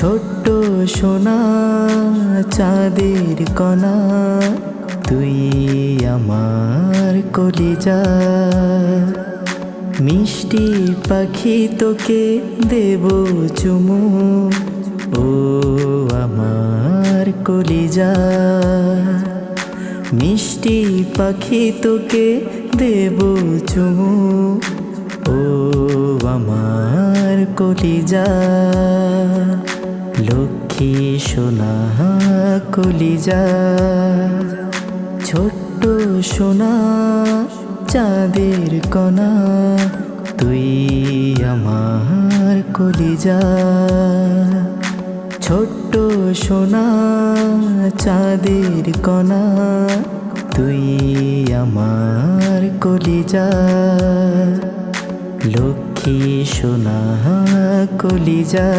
ছোট্ট সোনা চাঁদের কণা, তুই আমার কলিজা। মিষ্টি পাখি তোকে দেব চুমু, ও আমার কলিজা। মিষ্টি পাখি তোকে দেব চুমু, ও আমার কলিজা। লক্ষ্মী সোনা কলিজা, ছোট্ট সোনা চাঁদের কণা, তুই আমার কলিজা। ছোট্ট সোনা চাঁদের কণা, তুই আমার কলিজা। লক্ষ্মী সোনা কলিজা।